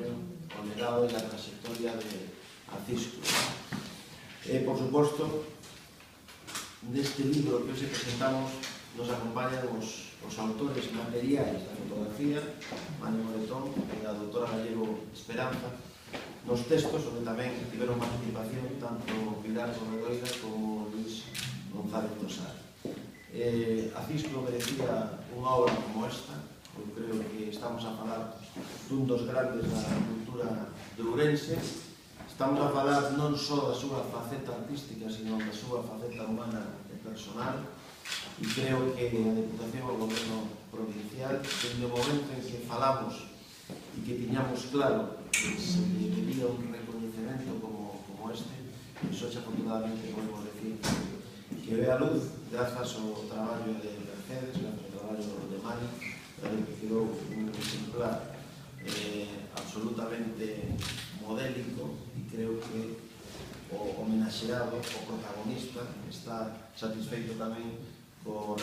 traballo, o legado e a trayectoria de Acisco. Por suposto, neste libro que hoxe presentamos nos acompañan os autores materiais da fotografía, Mani Moretón e a doutora Gallego Esperanza, nos textos onde tamén tiveron participación tanto Pilar Corredoira como Luis González Tosar. Acisco merecía unha obra como esta. Eu creo que estamos a falar dun dos grandes da cultura de Ourense. Estamos a falar non só da súa faceta artística, sino da súa faceta humana e personal. E creo que a Deputación ao Goberno Provincial, desde o momento en que falamos e que tiñamos claro que se le debía un reconocimiento como este, iso afortunadamente podemos decir que ve a luz grazas ao traballo de Mercedes, grazas ao traballo de Mani, que quedou un exemplar absolutamente modélico, e creo que o homenaxeado, o protagonista, está satisfeito tamén co